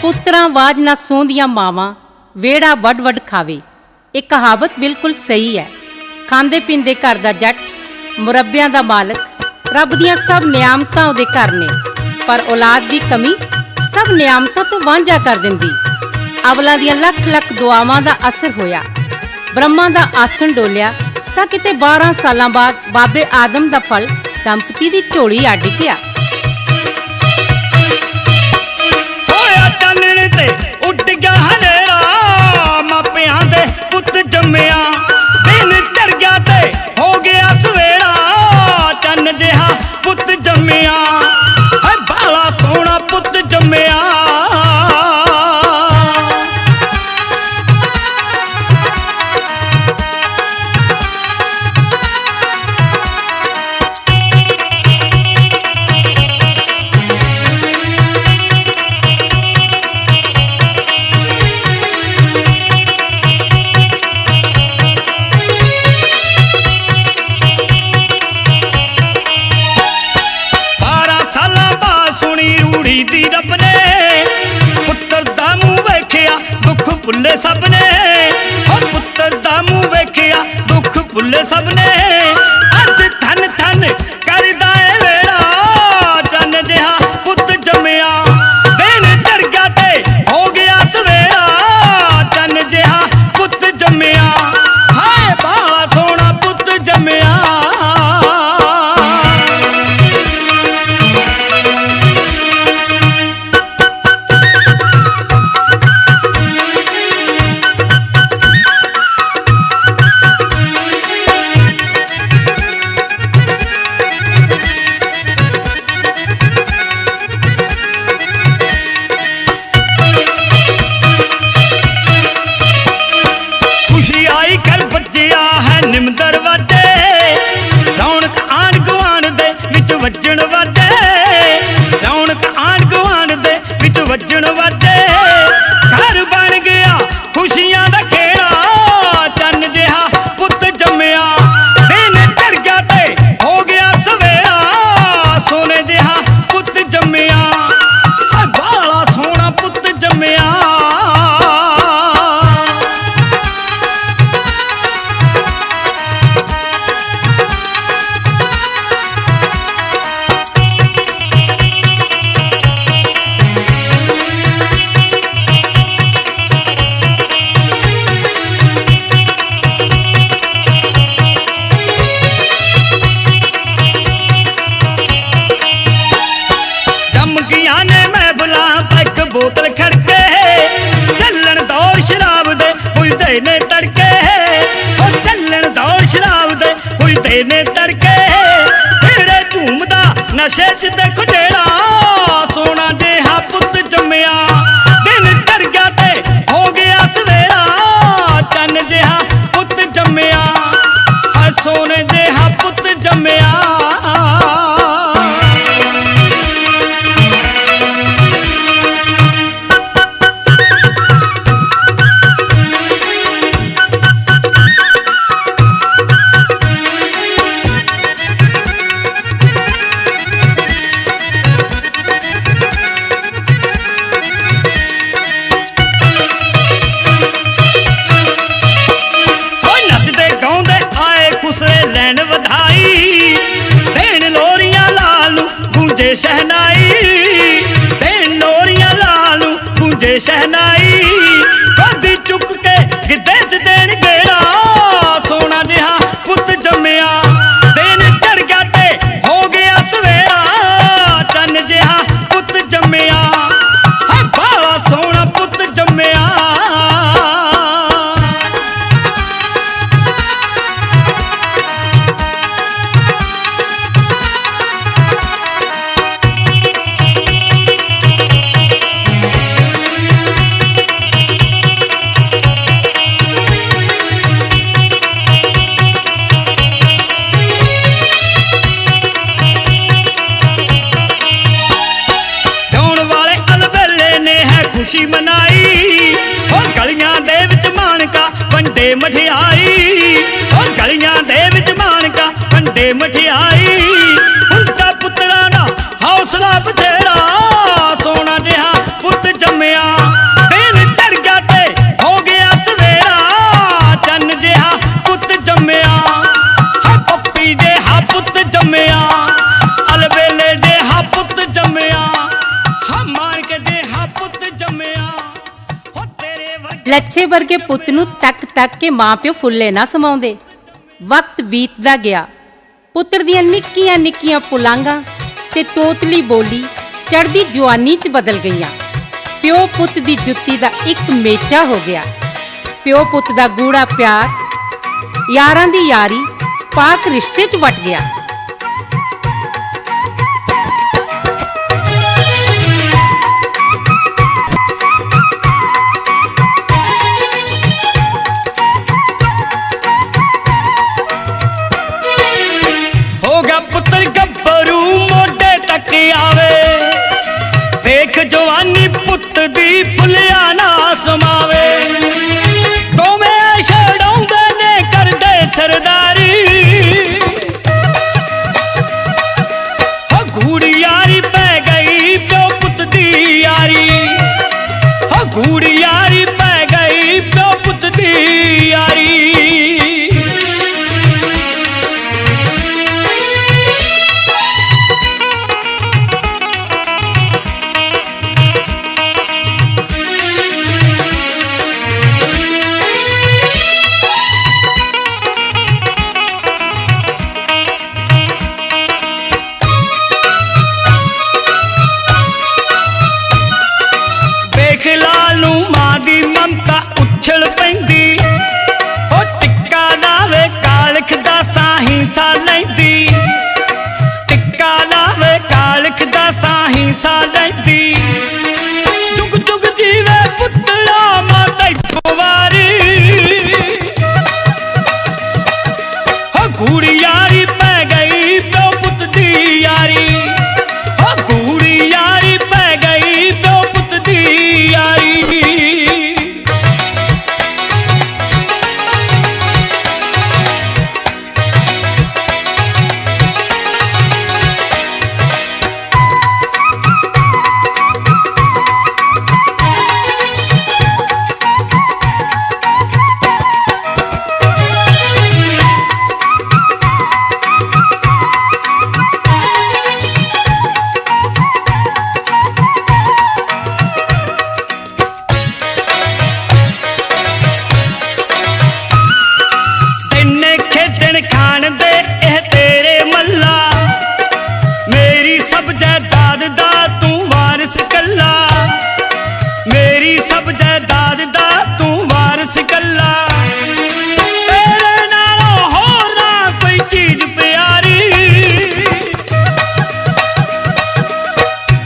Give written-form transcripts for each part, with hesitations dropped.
पुत्रां was ना सोंदियां मावां वेड़ा वड वड खावे। ये कहावत बिल्कुल सही है। खांदे पींदे घर दा जट, मुरब्बियां दा मालक, रब दियां सब नियामतां उहदे घर ने, पर औलाद दी कमी सब नियामतां तो वांझा कर दिंदी। अवलां दियां लख लख दुआवां दा असर होया। ब्रह्मा दा आसन डोलिया तां किते 12 सालां बाद बाबे आदम दा फल दंपति दी झोली अड्ड गया। ते उठ गया हनेरा, मापियां दे पुत जम्मिया, दिन चढ़ गया ते हो गया सवेरा, चन्न जिहा पुत जम्मिया, बाला सोहना पुत जम्मिया। भुले सब ने पुत्र दा मुंह वेखिया, दुख भुले सब ने, अज धन धन करदा ए वेड़ा, चन्न जिहा पुत जम्मिया, दिन चढ़ गया ते हो गया सवेरा, चन्न जिहा पुत जम्मिया, हाय बाला सोहना पुत जम्मिया। वजन वाजे रौनक आन गुआन दे विच वजन वाजे, घर बन गया खुशियां दा खेड़ा, चन्न जिहा पुत जम्मिया, दिन चढ़ गया ते हो गया सवेरा, सोने जिहा पुत जम्मिया, बाला सोहना पुत जम्मिया। बोतल खड़के चलन दौर शराब दे पुजदे ने तड़के, चलन दौर शराब दे पुजदे ने तड़के, फिरे झूमदा नशे च देखो जेड़ा, सोना जिहा पुत जम्मिया, दिन चढ़ गया ते हो गया सवेरा, चन्न जिहा पुत जम्मिया, सोने जिहा पुत जम्मिया। लैन बधाई देन लोरियां लालू गूंजे शहनाई, देन लोरियां लालू गूंजे शहनाई, गोदी चुक के गिद्धे च देन गेड़ा, सोना जिहा पुत जम्मिया, दिन चढ़ गया ते हो गया सवेरा, चन्न जिहा पुत जम्मिया, बाला सोहना पुत जम्मिया। खुशी मनाई गलियां दे विच मानका वंडे मठियाई, गलियां दे विच मानका वंडे मठियाई, उनका पुत्रा दा हौसला बथेरा, सोना जिहा पुत जम्मिया। ਲੱਛੇ ਵਰਗੇ ਪੁੱਤ ਨੂੰ ਤੱਕ ਤੱਕ ਕੇ ਮਾਂ-ਪਿਓ ਫੁੱਲੇ ਨਾ ਸਮਾਉਂਦੇ। ਵਕਤ ਬੀਤਦਾ ਗਿਆ। ਪੁੱਤਰ ਦੀਆਂ ਨਿੱਕੀਆਂ ਨਿੱਕੀਆਂ ਪੁਲਾਂਘਾਂ ਤੇ ਤੋਤਲੀ ਬੋਲੀ ਚੜ੍ਹਦੀ ਜਵਾਨੀ 'ਚ ਬਦਲ ਗਈਆਂ। ਪਿਓ ਪੁੱਤ ਦੀ ਜੁੱਤੀ ਦਾ ਇੱਕ ਮੇਚਾ ਹੋ ਗਿਆ। ਪਿਓ ਪੁੱਤ ਦਾ ਗੂੜਾ ਪਿਆਰ, ਯਾਰਾਂ ਦੀ ਯਾਰੀ ਪਾਕ ਰਿਸ਼ਤੇ 'ਚ ਵਟ ਗਿਆ। ਪੁੱਤਰ ਗੱਭਰੂ ਮੋਢੇ ਤੱਕ ਆਵੇ, ਦੇਖ ਜਵਾਨੀ ਪੁੱਤ ਦੀ ਫੁੱਲਿਆ ਨਾ ਸਮਾਵੇ। ਦੋਵੇਂ ਛੜਾਉਂਦੇ ਨੇ ਕਰਦੇ ਸਰਦਾਰੀ, ਹੋ ਗੂੜੀ ਯਾਰੀ ਪੈ ਗਈ ਪਿਓ ਪੁੱਤ ਦੀ ਯਾਰੀ, ਹੋ ਗੂੜੀ ਯਾਰੀ ਪੈ ਗਈ ਪਿਓ ਪੁੱਤ ਦੀ ਯਾਰੀ। ਲਾਲ ਨੂੰ ਮਾਂ ਦੀ ਮਮਤਾ ਉਛਲ ਪੈਂਦੀ, ਉਹ ਟਿੱਕਾ ਲਾਵੇ ਕਾਲਖ ਦਾ ਸਾਹੀ ਸਾ ਲੈਂਦੀ, ਟਿੱਕਾ ਲਾਵੇ ਕਾਲਖ ਦਾ ਸਾਹੀ ਸਾ ਲੈਂਦੀ। ਜੁਗ ਜੁਗ ਜੀਵੇ ਪੁੱਤਰਾ ਮਾਂ ਤੈਥੋਂ ਵਾਰੀ, ਹੋ ਗੂੜੀ ਯਾਰੀ ਪੈ ਗਈ ਪਿਓ ਪੁੱਤ ਦੀ ਯਾਰੀ, ਹੋ ਗੂੜੀ ਯਾਰੀ ਪੈ ਗਈ ਪਿਓ ਪੁੱਤ ਦੀ ਯਾਰੀ। ਖੇਡਣ ਖਾਣ ਦੇ ਇਹ ਤੇਰੇ ਮੱਲਾ, ਮੇਰੀ ਸਭ ਜਾਇਦਾਦ ਦਾ ਤੂੰ ਵਾਰਿਸ ਕੱਲਾ, ਮੇਰੀ ਸਭ ਜਾਇਦਾਦ ਦਾ ਤੂੰ ਵਾਰਿਸ ਕੱਲਾ। ਤੇਰੇ ਨਾਲੋਂ ਹੋਰ ਨਾ ਕੋਈ ਚੀਜ਼ ਪਿਆਰੀ,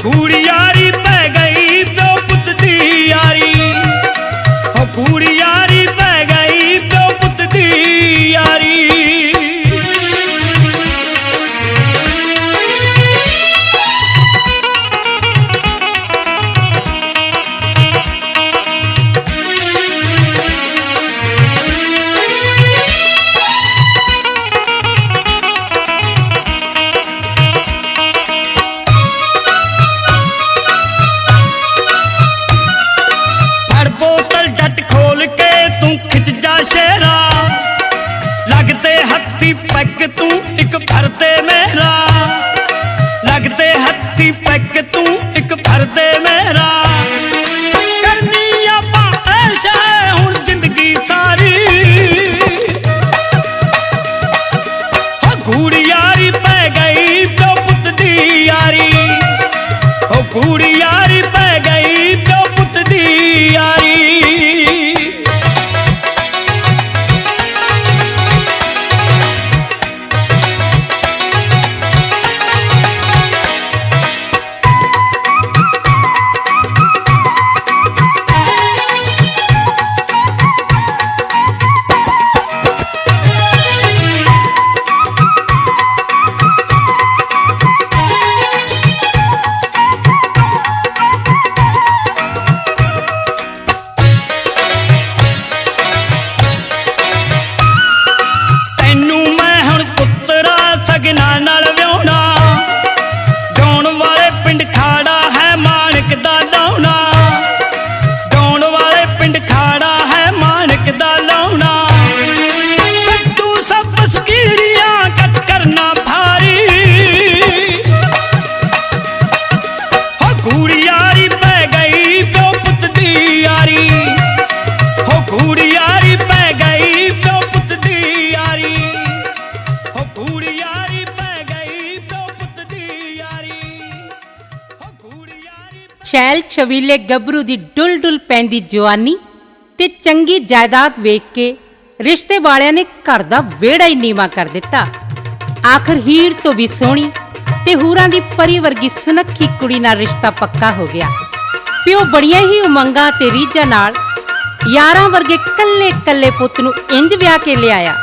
ਗੂੜੀ ਯਾਰੀ ਪੈ ਗਈ ਪਿਓ ਪੁੱਤ ਦੀ ਯਾਰੀ, ਹੋ ਗੂੜੀ ਯਾਰੀ ਪੈ ਗਈ ਪਿਓ ਪੁੱਤ ਦੀ ਯਾਰੀ। ਫੜ ਬੋਤਲ ਡੱਟ ਖੋਲ ਕੇ ਤੂੰ ਖਿੱਚ ਜਾ ਸ਼ੇਰਾ, ਲੱਗਦੇ ਹੱਥੀ ਪੈਕ ਤੂੰ ਇੱਕ ਭਰਦੇ ਮੇਰਾ, ਲੱਗਦੇ ਹੱਥੀ ਪੈਕ ਤੂੰ ਇੱਕ ਭਰਦੇ ਮੇਰਾ। ਕਰਨੀ ਆਪਾਂ ਐਸ਼ ਹੈ ਹੁਣ ਜ਼ਿੰਦਗੀ ਸਾਰੀ, ਹੋ ਗੂੜੀ ਯਾਰੀ ਪੈ ਗਈ ਪਿਓ ਪੁੱਤ ਦੀ ਯਾਰੀ, ਹੋ ਗੂੜੀ ਯਾਰੀ ਪੈ ਗਈ ਪਿਓ ਪੁੱਤ ਦੀ ਯਾਰੀ। छैल छबीले गभरू दी डुल डुल पैंदी जवानी ते चंगी जायदाद वेख के रिश्ते वालियां ने घर दा वेड़ा ही नीवा कर दिता। आखिर हीर तो भी सोहनी ते हूरां दी परी वर्गी सुनक्खी कुड़ी नाल रिश्ता पक्का हो गया। प्यो बड़ियां ही उमंगां ते रीझां नाल यारां वर्गे कल्ले कल्ले पुੱਤ ਨੂੰ इंज ਵਿਆਹ के लियाया।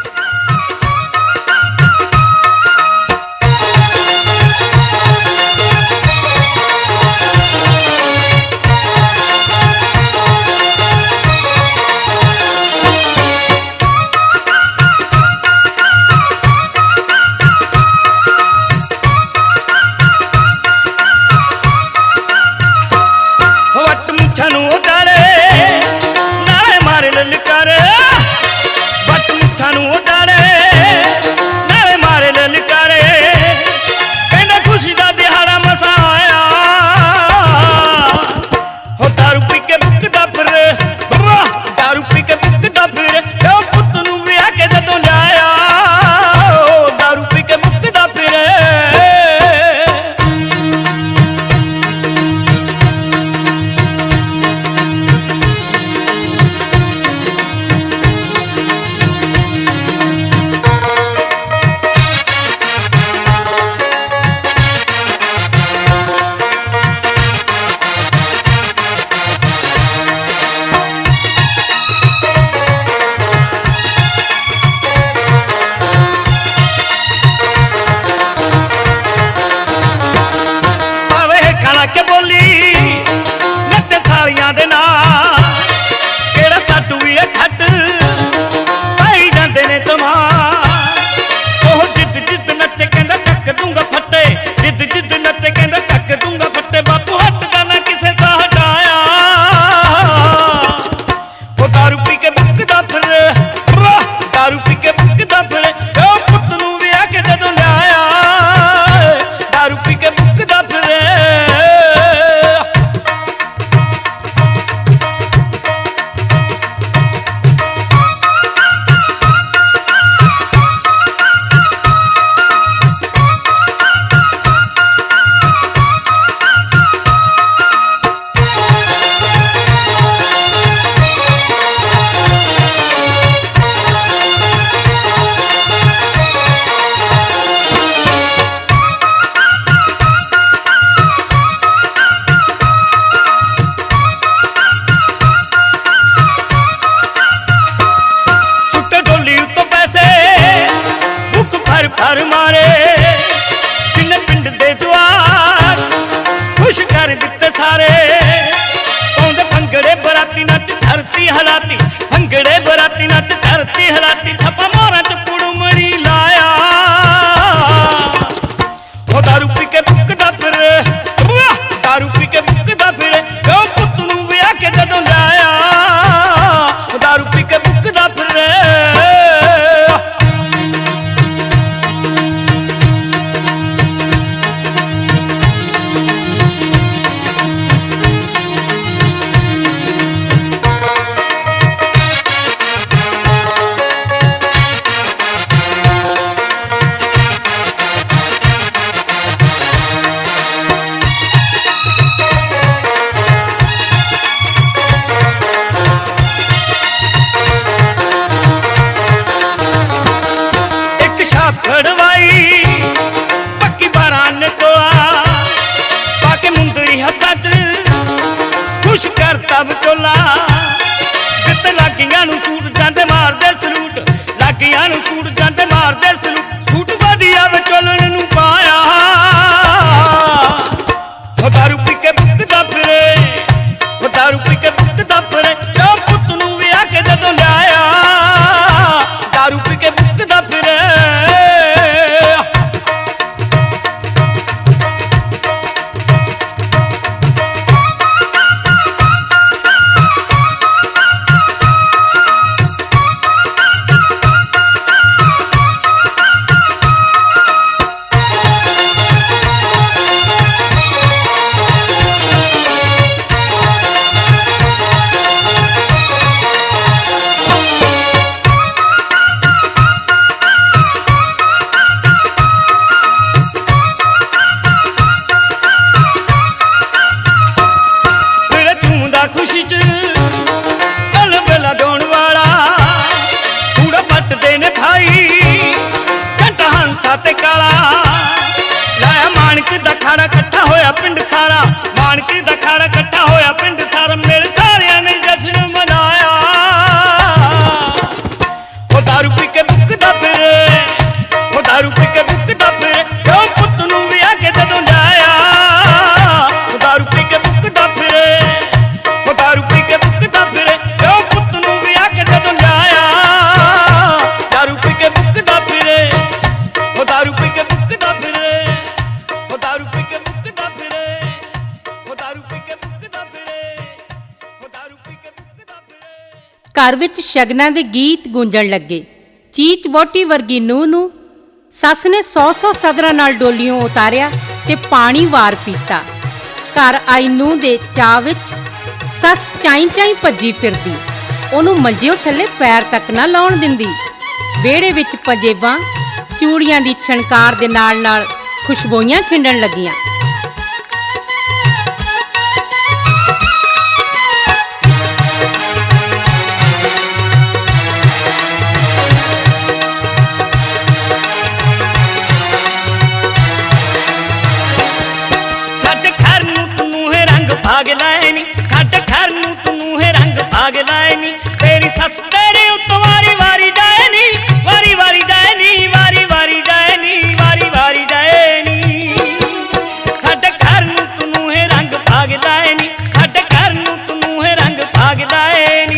हर मारे जिन पिंड दे द्वार खुश कर दिते सारे पौंदे भंगड़े बराती नच धरती हलाती भंगड़े बराती नच धरती हलाती थप्पा मोरा च कुड़मणी लाया ओ दारू पी के बुकदा फिर दारू पी के बुकदा फिर ओ पुੱਤ ਨੂੰ ਵਿਆਹ ਕੇ ਜਦੋਂ ਲਾਇਆ ओ दारू पी के बुकदा फिर ਇਕੱਠਾ ਹੋਇਆ ਪਿੰਡ ਸਾਰਾ, ਮਾਨਕੀ ਦਾ ਖਾੜਾ ਇਕੱਠਾ ਹੋਇਆ ਪਿੰਡ ਸਾਰਾ, ਮੇਰੇ ਸਾਰਿਆਂ ਨੇ ਜਸ਼ਨ ਮਨਾਇਆ। ਉਹ ਦਾਰੂ ਪੀ ਕੇ ਬੁੱਕਦਾ ਫਿਰੇ, ਉਹ ਦਾਰੂ ਪੀ ਕੇ ਬੁੱਕਦਾ ਫਿਰੇ, ਕਿਉਂ ਪੁੱਤ ਨੂੰ ਵੀ ਆ ਕੇ ਜਦੋਂ ਜਾਇਆ। ਉਹ ਦਾਰੂ ਪੀ ਕੇ ਬੁੱਕਦਾ ਫਿਰੇ, ਉਹ ਦਾਰੂ ਪੀ ਕੇ ਬੁੱਕਦਾ ਫਿਰੇ, ਕਿਉਂ ਪੁੱਤ ਨੂੰ ਵੀ ਆ ਕੇ ਜਦੋਂ ਜਾਇਆ। ਦਾਰੂ ਪੀ ਕੇ ਬੁੱਕਦਾ ਫਿਰੇ, ਉਹ ਦਾਰੂ ਪੀ ਕੇ ਬੁੱਕਦਾ ਫਿਰੇ, ਉਹ ਦਾਰੂ ਪੀ ਕੇ ਬੁੱਕਦਾ ਫਿਰੇ, ਉਹ ਦਾਰੂ ਪੀ ਕੇ ਬੁੱਕਦਾ ਫਿਰੇ, ਉਹ ਦਾਰੂ ਪੀ ਕੇ ਬੁੱਕਦਾ ਫਿਰੇ। ਘਰ ਵਿੱਚ ਸ਼ਗਨਾਂ ਦੇ ਗੀਤ ਗੂੰਜਣ ਲੱਗੇ। ਚੀਚ ਵਹੁਟੀ ਵਰਗੀ ਨੂੰਹ ਨੂੰ ਸੱਸ ਨੇ 100 ਸਦਰਾਂ ਨਾਲ ਡੋਲੀਓਂ ਉਤਾਰਿਆ ਤੇ ਪਾਣੀ ਵਾਰ ਪੀਤਾ। ਘਰ ਆਈ ਨੂੰਹ ਦੇ ਚਾਅ ਵਿੱਚ ਸੱਸ ਚਾਈ ਚਾਈ ਭੱਜੀ ਫਿਰਦੀ, ਉਹਨੂੰ ਮੰਜਿਓ ਥੱਲੇ ਪੈਰ ਤੱਕ ਨਾ ਲਾਉਣ ਦਿੰਦੀ। ਵਿਹੜੇ ਵਿੱਚ ਪੰਜੇਬਾਂ ਚੂੜੀਆਂ ਦੀ ਛਣਕਾਰ ਦੇ ਨਾਲ ਨਾਲ ਖੁਸ਼ਬੋਈਆਂ ਖਿੰਡਣ ਲੱਗੀਆਂ। ਸਾਡੇ ਘਰ ਨੂੰ ਤੂੰ ਹੈ ਰੰਗ ਭਾਗ ਲਾਏ ਨੀ, ਸਾਡੇ ਘਰ ਨੂੰ ਤੂੰ ਹੈ ਰੰਗ ਭਾਗ ਲਾਏ ਨੀ, ਤੇਰੀ ਸੱਸ ਤੇਰੇ ਉੱਤੋਂ ਵਾਰੀ ਵਾਰੀ ਜਾਏ ਨੀ, ਵਾਰੀ ਵਾਰੀ ਜਾਏ ਨੀ, ਵਾਰੀ ਵਾਰੀ ਜਾਏ ਨੀ, ਵਾਰੀ ਵਾਰੀ ਜਾਏ ਨੀ। ਸਾਡੇ ਘਰ ਨੂੰ ਤੂੰ ਹੈ ਰੰਗ ਭਾਗ ਲਾਏ ਨੀ, ਸਾਡੇ ਘਰ ਨੂੰ ਤੂੰ ਹੈ ਰੰਗ ਭਾਗ ਲਾਏ ਨੀ।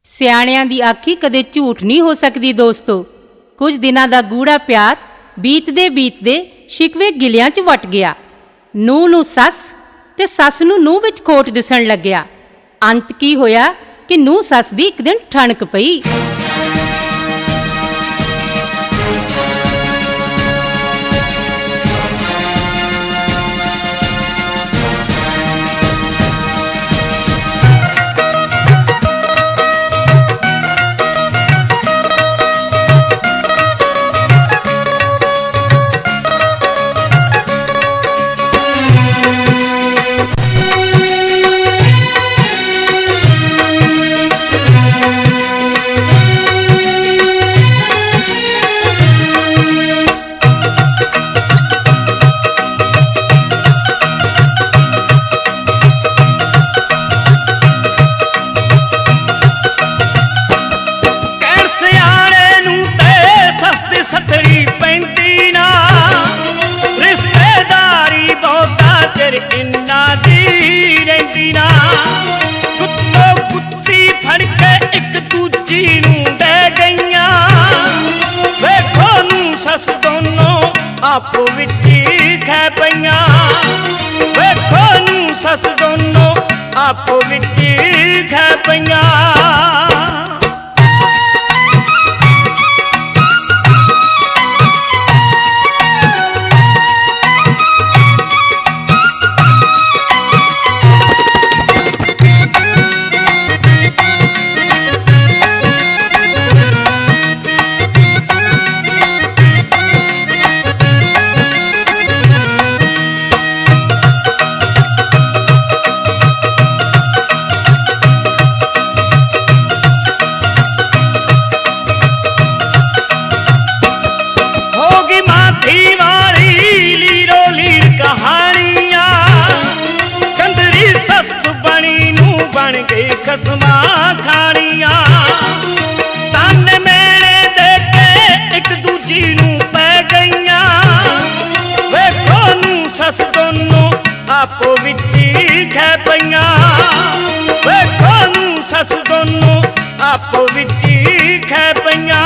ਸਿਆਣਿਆਂ ਦੀ ਆਖੀ ਕਦੇ ਝੂਠ ਨਹੀਂ ਹੋ ਸਕਦੀ ਦੋਸਤੋ। ਕੁਝ ਦਿਨਾਂ ਦਾ ਗੂੜਾ ਪਿਆਰ ਬੀਤਦੇ ਬੀਤਦੇ ਸ਼ਿਕਵੇ ਗਿਲਿਆਂ 'ਚ ਵਟ ਗਿਆ। ਨੂੰਹ ਨੂੰ ਸੱਸ ਤੇ ਸੱਸ ਨੂੰ ਨੂੰਹ ਵਿੱਚ ਖੋਟ ਦਿਸਣ ਲੱਗਿਆ। ਅੰਤ ਕੀ ਹੋਇਆ ਕਿ ਨੂੰਹ ਸੱਸ ਦੀ ਇੱਕ ਦਿਨ ਠਣਕ ਪਈ। ਸੱਤਰੀ ਪੈਂਦੀ ਨਾ ਰਿਸ਼ਤੇਦਾਰੀ ਬਹੁਤਾ ਚਿਰ ਇੰਨਾ ਦੀ ਰਹਿੰਦੀ ਨਾ। ਕੁੱਤੋ ਕੁੱਤੀ ਫੜ ਕੇ ਇੱਕ ਦੂਜੀ ਨੂੰ ਦੇ ਗਈਆਂ। ਵੇਖੋ ਨੂੰ ਸੱਸ ਦੋਨੋਂ ਆਪੋ ਵਿੱਚ ਹੀ ਖੈ ਪਈਆਂ। ਵੇਖੋ ਨੂੰ ਸੱਸ ਦੋਨੋਂ ਆਪੋ ਵਿੱਚ ਹੀ ਖੈ ਪਈਆਂ। ਕਸਮਾਂ ਖਾਣੀਆਂ ਤਾਨੇ ਮੇਲੇ ਦੇ ਕੇ ਇੱਕ ਦੂਜੀ ਨੂੰ ਪੈ ਗਈਆਂ। ਵੇਖੋ ਨੂੰ ਸੱਸ ਦੋਨੋਂ ਆਪੋ ਵਿੱਚ ਹੀ ਖੈ ਪਈਆਂ। ਵੇਖੋ ਨੂੰ ਸੱਸ ਦੋਨੋਂ ਆਪੋ ਵਿੱਚ ਹੀ ਖੈ ਪਈਆਂ।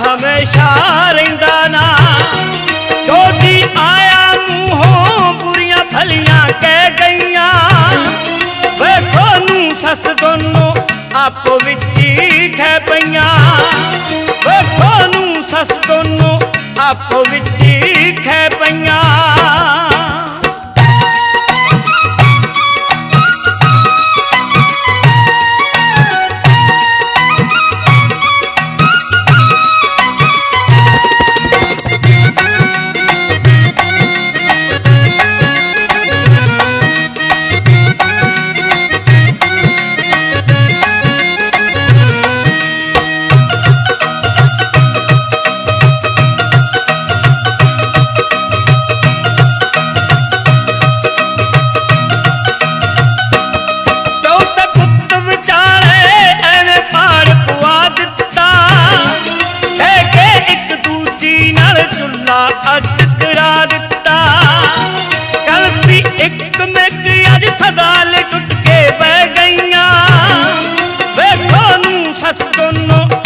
ਹਮੇਸ਼ਾ ਰਹਿੰਦਾ ਨਾ। ਜੋ ਜੀ ਆਇਆ ਮੂੰਹੋਂ ਬੁਰੀਆਂ ਭਲੀਆਂ ਕਹਿ ਗਈਆਂ। ਵੇਖੋ ਨੂੰ ਸੱਸ ਦੋਨੋਂ ਆਪੋ ਵਿੱਚ ਹੀ ਖੈ ਪਈਆਂ। ਵੇਖੋ ਨੂੰ ਸੱਸ ਦੋਨੋਂ ਆਪੋ ਵਿੱਚ ਹੀ ਖੈ ਪਈਆਂ।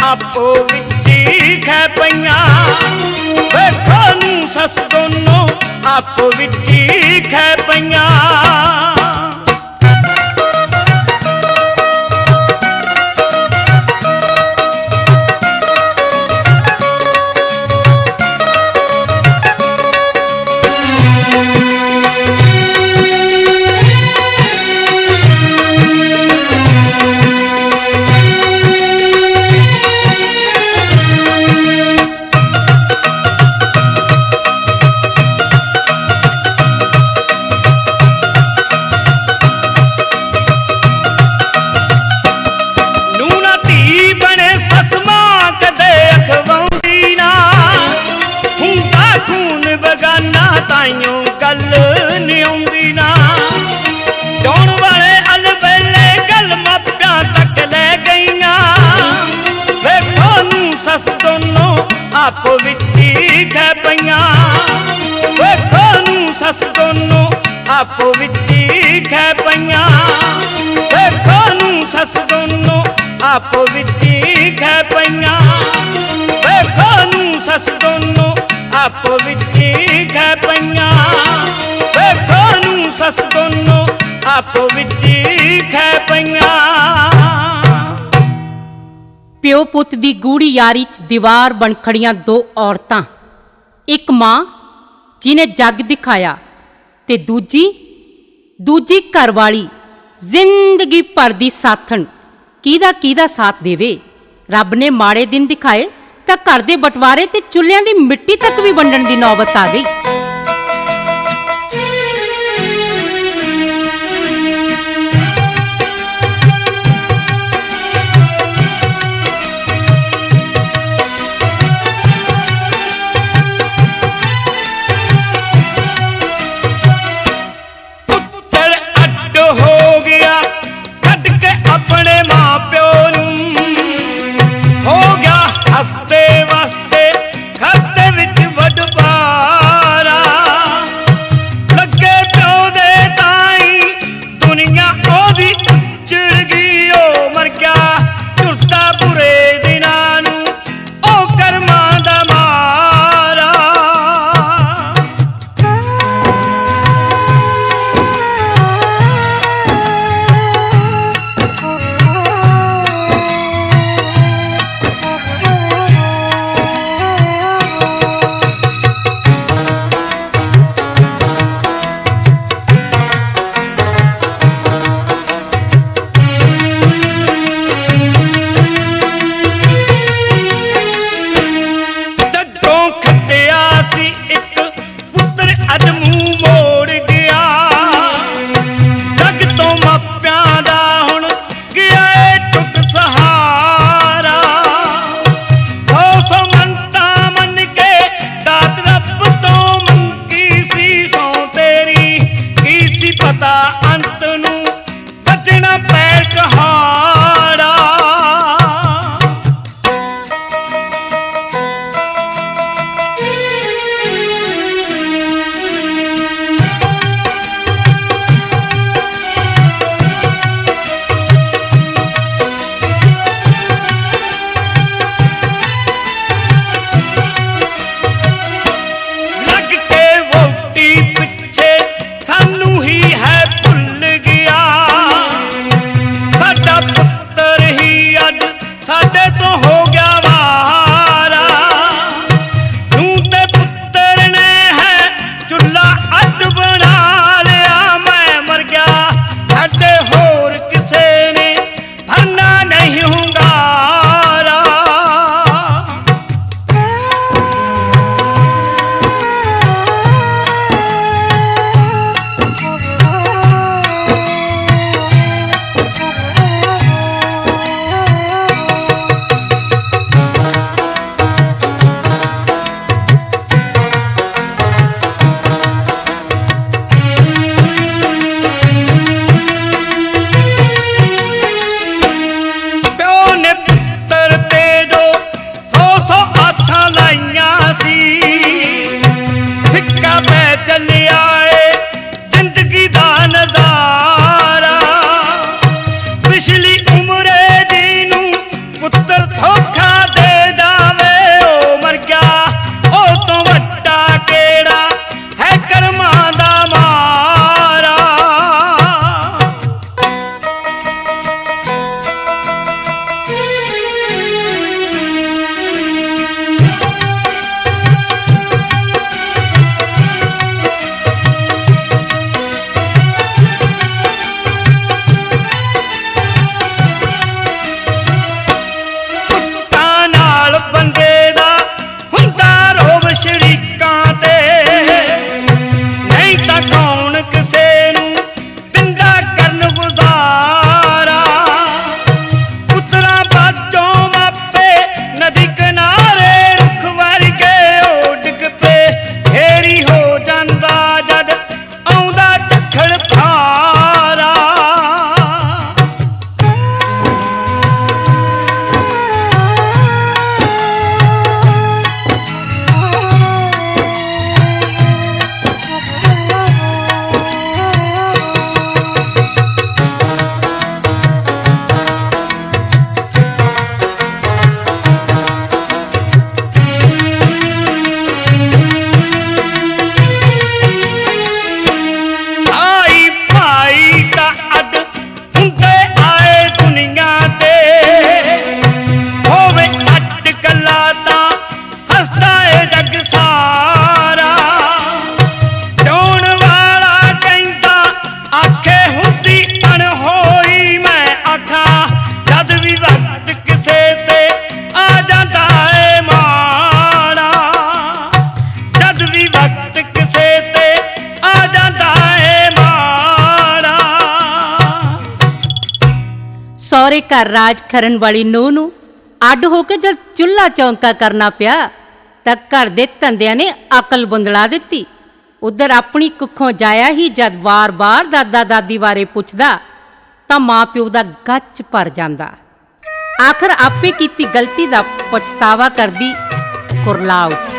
ਆਪੋ ਵਿੱਚ ਹੀ ਖੈ ਪਈਆਂ। ਵੇਖੋ ਨੂੰ ਸੱਸ ਦੋਨੋਂ ਆਪੋ ਵਿੱਚ ਹੀ ਖੈ ਪਈਆਂ। ਆਪੋ ਵਿੱਚ ਹੀ ਖੈ ਪਈਆਂ ਵੇਖੋ ਨੂੰ ਸੱਸ ਦੋਨੋਂ ਆਪੋ ਵਿੱਚ ਹੀ ਖੈ ਪਈਆਂ ਵੇਖੋ ਨੂੰ ਸੱਸ ਦੋਨੋਂ ਆਪੋ ਵਿੱਚ ਹੀ ਖੈ ਪਈਆਂ। ਪਿਓ ਪੁੱਤ ਦੀ ਗੂੜੀ ਯਾਰੀ 'ਚ ਦੀਵਾਰ ਬਣ ਖੜੀਆਂ ਦੋ ਔਰਤਾਂ, ਇੱਕ ਮਾਂ ਜਿਹਨੇ ਜੱਗ ਦਿਖਾਇਆ ਤੇ ਦੂਜੀ ਘਰਵਾਲੀ ਜ਼ਿੰਦਗੀ ਭਰ ਦੀ ਸਾਥਣ। ਕਿਹਦਾ ਸਾਥ ਦੇਵੇ। ਰੱਬ ਨੇ ਮਾੜੇ ਦਿਨ ਦਿਖਾਏ ਤਾਂ ਘਰ ਦੇ ਬਟਵਾਰੇ ਤੇ ਚੁੱਲ੍ਹਿਆਂ ਦੀ ਮਿੱਟੀ ਤੱਕ ਵੀ ਵੰਡਣ ਦੀ ਨੌਬਤ ਆ ਗਈ। ਆਪਣੇ ਮਾਂ ਪਿਓ ਨੂੰ ਹੋ ਗਿਆ ਹੱਸਦੇ ਵਸਦੇ ਖਾਤੇ ਵਿੱਚ ਵਡਵਾਰਾ ਲੱਗੇ ਪਿਓ ਦੇ ਤਾਈ ਦੁਨੀਆ ਉਹਦੀ ਉੱਜੜ ਗਈ ਉਹ ਮਰ ਗਿਆ ਝੁੱਟਾ ਬੁਰੇ ਦਿਨਾਂ ਨੂੰ ਉਹ ਕਰਮਾਂ ਦਾ ਮਾਰਾ। ਅੰਤ ਨੂੰ ਬਚਣਾ ਪੈਰ ਕਹਾੜਾ। ਲੱਗ ਕੇ ਵੋਟੀ ਪਿੱਛੇ ਸਾਨੂੰ ਹੀ ਹੈ ਭੁੱਲ ਗਿਆ ਸਾਡਾ ਪੁੱਤਰ ਹੀ ਅੱਜ ਸਾਡੇ ਤੋਂ ਹੋ ਗਿਆ ਵਾਰਾ ਨੂੰ ਤੇ ਪੁੱਤਰ ਨੇ ਹੈ ਚੁੱਲ੍ਹਾ ਅੱਡ ਬਣਾ ਲਿਆ ਮੈਂ ਮਰ ਗਿਆ ਸਾਡੇ ਹੋਰ ਕਿਸੇ ਨੇ ਭਰਨਾ ਨਹੀਂ ਹੁੰਗਾਰਾ। ਸਹੁਰੇ ਘਰ ਰਾਜ ਕਰਨ ਵਾਲੀ ਨੂੰਹ ਨੂੰ ਅੱਡ ਹੋ ਕੇ ਜਦ ਚੁੱਲ੍ਹਾ ਚੌਂਕਾ ਕਰਨਾ ਪਿਆ ਤਾਂ ਘਰ ਦੇ ਧੰਦਿਆਂ ਨੇ ਅਕਲ ਬੁੰਦਲਾ ਦਿੱਤੀ। ਉਧਰ ਆਪਣੀ ਕੁੱਖੋਂ ਜਾਇਆ ਹੀ ਜਦ ਵਾਰ-ਵਾਰ ਦਾਦਾ ਦਾਦੀ ਬਾਰੇ ਪੁੱਛਦਾ ਤਾਂ ਮਾਂ ਪਿਓ ਦਾ ਗੱਚ ਭਰ ਜਾਂਦਾ। ਆਖਰ ਆਪੇ ਕੀਤੀ ਗਲਤੀ ਦਾ ਪਛਤਾਵਾ ਕਰਦੀ ਕੁਰਲਾ ਉੱਠੀ।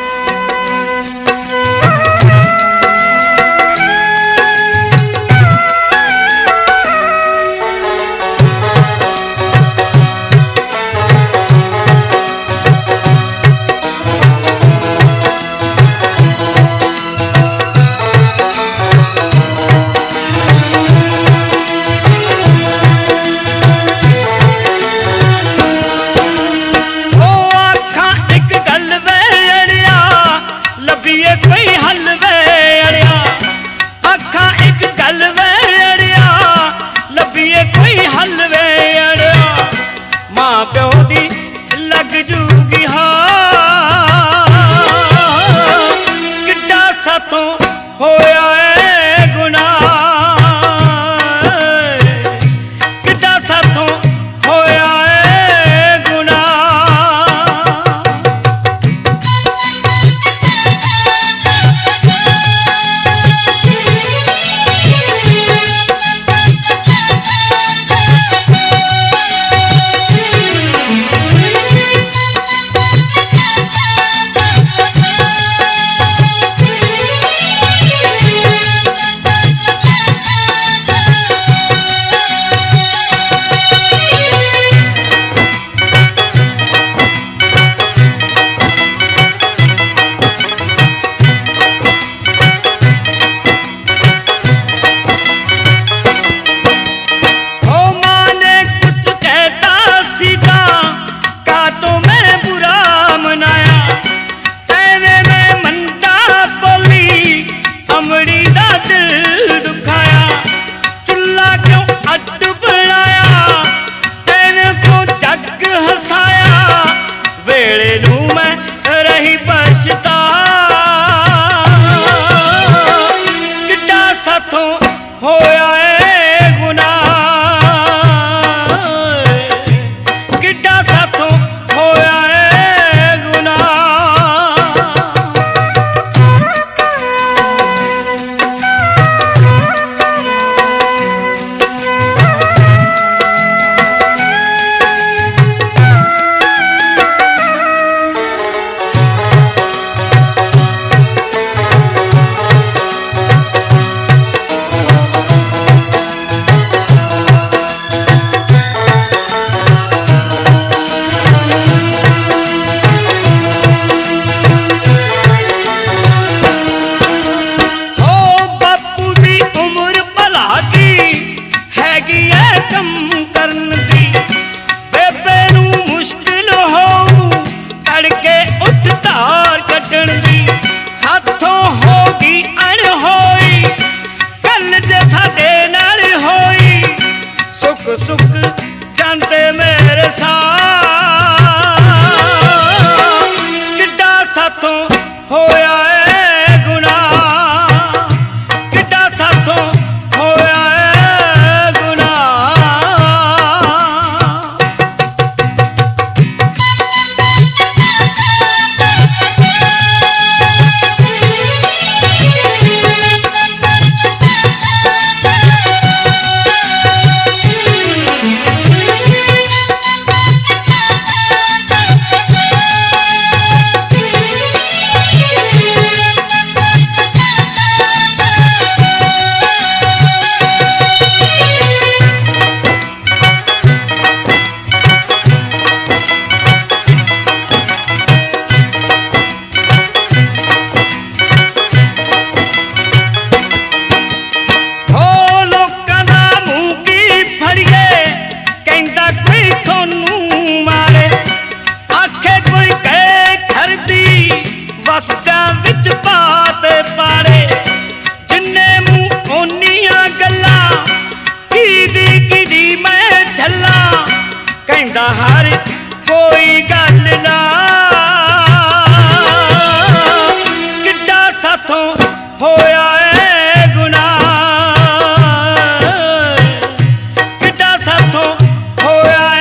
होया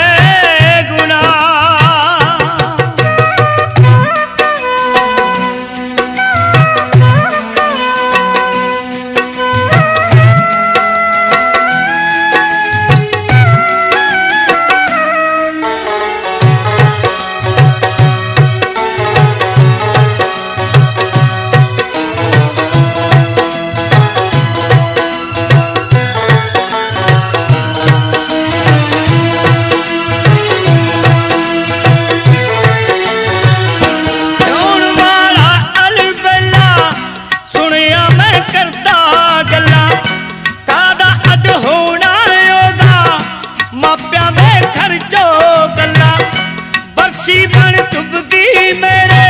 मासी बन चुभ गई मेरे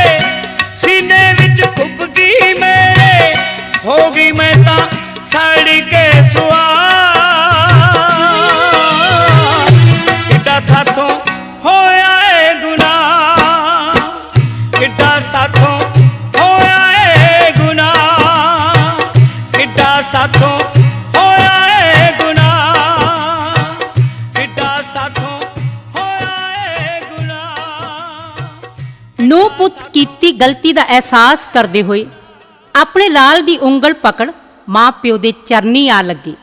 सीने विच खुब गई मेरे हो गई मैं ता सड़ के सुआ किड्डा साथों होया है गुनाह किड्डा साथों होया है गुनाह किड्डा साथों होया है गुनाह किड्डा साथों होया है गुनाह। नो पुत कीती गलती ਦਾ ਅਹਿਸਾਸ ਕਰਦੇ ਹੋਏ ਆਪਣੇ ਲਾਲ ਦੀ ਉਂਗਲ ਪਕੜ ਮਾਂ ਪਿਓ ਦੇ ਚਰਨੀ ਆ ਲੱਗੇ।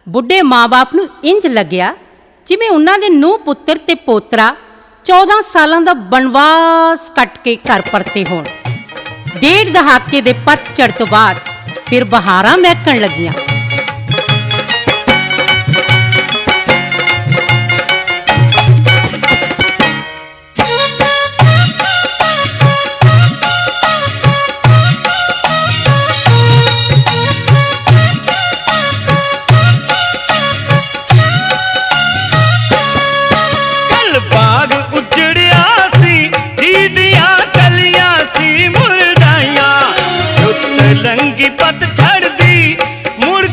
ਬੁੱਢੇ ਮਾਂ-ਬਾਪ ਨੂੰ ਇੰਜ ਲੱਗਿਆ ਜਿਵੇਂ ਉਹਨਾਂ ਦੇ ਨੂੰਹ ਪੁੱਤਰ ਤੇ ਪੋਤਰਾ 14 ਸਾਲਾਂ ਦਾ ਬਨਵਾਸ ਕੱਟ ਕੇ ਘਰ ਪਰਤੇ ਹੋਣ। ਡੇਢ ਦਹਾਕੇ ਦੇ ਪਤਝੜ ਤੋਂ ਬਾਅਦ ਫਿਰ ਬਹਾਰਾਂ ਮਹਿਕਣ ਲੱਗੀਆਂ। बाग उजड़िया सी दीदिया कलिया सी मुरझाइया रुत लंगी पत छड़ दी मुड़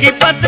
की पत